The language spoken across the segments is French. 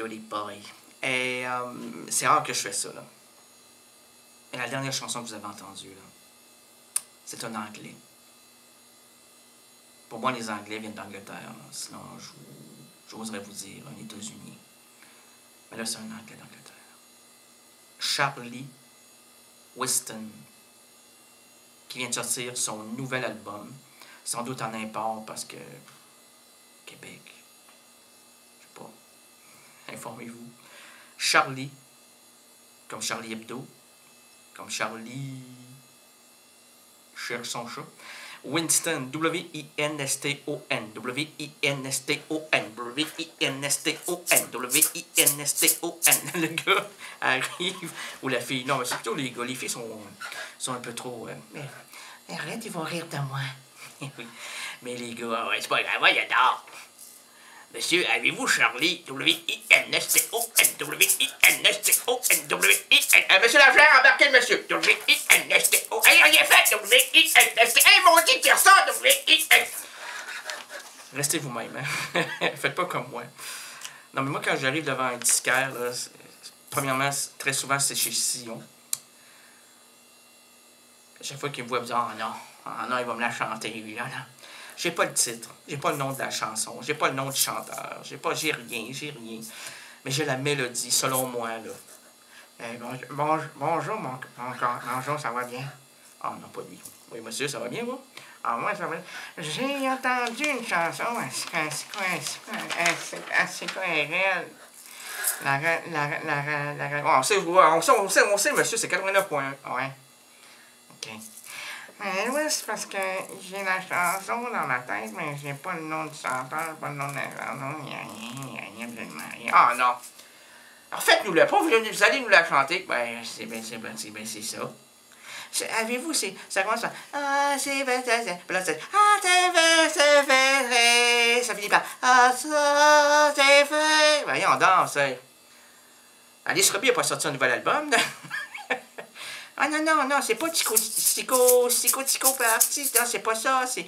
Jolly Boy. Et c'est rare que je fais ça, là. Et la dernière chanson que vous avez entendue, là, c'est un anglais. Pour moi, les Anglais viennent d'Angleterre. Sinon, j'oserais vous dire un États-Unis. Mais là, c'est un Anglais d'Angleterre. Charlie Weston, qui vient de sortir son nouvel album. Sans doute en import parce que Québec, je sais pas, informez-vous. Charlie, comme Charlie Hebdo, comme Charlie cherche son chat. Winston, W-I-N-S-T-O-N, W-I-N-S-T-O-N, W-I-N-S-T-O-N, W-I-N-S-T-O-N. Le gars arrive, ou la fille, non, mais c'est plutôt les gars, les filles sont un peu trop... mais arrête, ils vont rire de moi. Oui. Mais les gars, ouais, c'est pas grave, ouais, j'adore. Monsieur, avez-vous Charlie? W-I-N-S-T-O-N, W-I-N-S-T-O-N, W-I-N... Monsieur Lafleur, embarquez le monsieur. W-I-N-S-T-O-N. Hey, rien fait, W-I-N-S-T-O-N. Hey, mon Dieu, tire ça, W-I-N... Restez vous-même, hein. Faites pas comme moi. Non, mais moi, quand j'arrive devant un disquaire, là, premièrement, très souvent, c'est chez Sillon. À chaque fois qu'il me voit, il me dit « Oh non, il va me la chanter, lui, là. » J'ai pas le titre, j'ai pas le nom de la chanson, j'ai pas le nom du chanteur, j'ai rien. Mais j'ai la mélodie, selon moi, là. Bonjour, bonjour, ça va bien? Ah non, pas lui. Oui, monsieur, ça va bien, vous? Ah, moi, ça va bien. J'ai entendu une chanson, c'est quoi, elle? On sait, monsieur, c'est 89.1. Ouais. OK. Mais oui, c'est parce que j'ai la chanson dans ma tête, mais j'ai pas le nom du chanteur, pas le nom de la chanson, il n'y a rien, absolument rien. Ah non! Alors faites-nous-le, pas vous allez nous la chanter. Ben, c'est ça. Avez-vous, ça commence par ah, c'est vrai, puis là, c'est ah, c'est vrai, ça finit par ah, ça, c'est vrai. Voyons, on danse. Alice Robbie n'a pas sorti un nouvel album, ah non, c'est pas Tico Party, non, c'est pas ça, c'est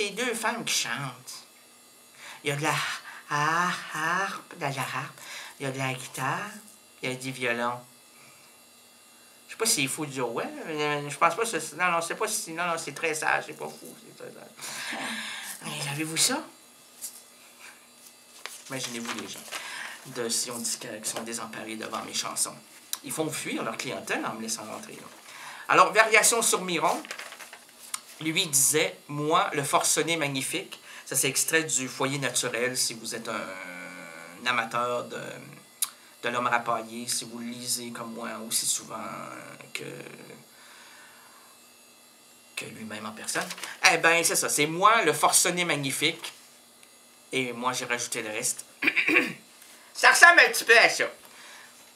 deux femmes qui chantent. Il y a de la harpe, il y a de la guitare, il y a du violon. Je sais pas si c'est fou du ouais, je pense pas que c'est... Non, c'est pas si... Non, c'est très sage, c'est pas fou, c'est très sage. Avez-vous ça? Imaginez-vous les gens de Sillon Disquaire qui sont désemparés devant mes chansons. Ils font fuir leur clientèle en me laissant rentrer. Là. Alors, Variation sur Miron, lui disait « Moi, le forcené magnifique », ça c'est extrait du Foyer naturel, si vous êtes un amateur de l'homme rapaillé, si vous le lisez comme moi aussi souvent que lui-même en personne. Eh bien, c'est ça, c'est « Moi, le forcené magnifique », et moi j'ai rajouté le reste. Ça ressemble un petit peu à ça.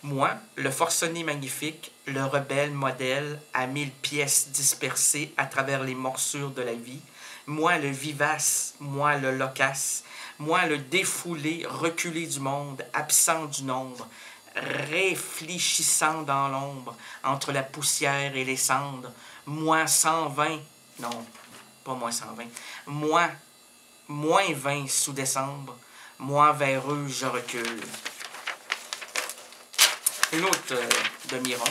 Moi, le forcené magnifique, le rebelle modèle à 1000 pièces dispersées à travers les morsures de la vie, moi le vivace, moi le loquace, moi le défoulé, reculé du monde, absent du nombre, réfléchissant dans l'ombre, entre la poussière et les cendres, moi 120, non, pas moins 120, moi, moins 20 sous décembre, moi vers eux je recule. Une autre de Miron,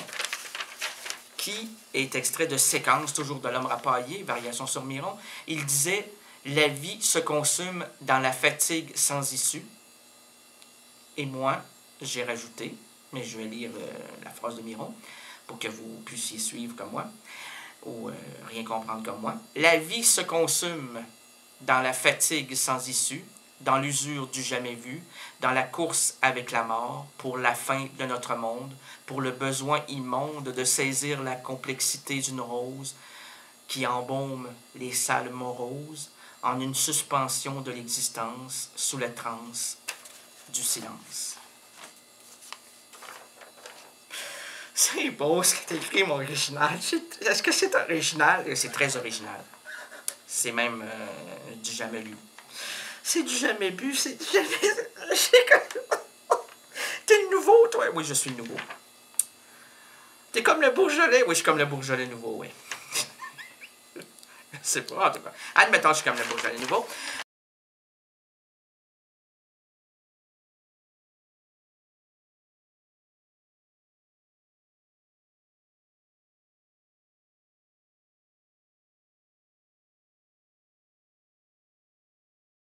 qui est extrait de Séquence, toujours de l'homme rapaillé, Variation sur Miron. Il disait « La vie se consume dans la fatigue sans issue. » Et moi, j'ai rajouté, mais je vais lire la phrase de Miron, pour que vous puissiez suivre comme moi, ou rien comprendre comme moi. « La vie se consume dans la fatigue sans issue, dans l'usure du jamais vu, dans la course avec la mort, pour la fin de notre monde, pour le besoin immonde de saisir la complexité d'une rose qui embaume les salles moroses en une suspension de l'existence sous la transe du silence. » C'est beau ce que tu écrit, mon original. Est-ce que c'est original? C'est très original. C'est même du jamais lu. C'est du jamais bu, c'est du jamais... T'es le nouveau, toi? Oui, je suis le nouveau. T'es comme le Bourgeois? Oui, je suis comme le Bourgeois nouveau, oui. Je sais pas, en tout cas. Admettons, je suis comme le Bourgeois nouveau.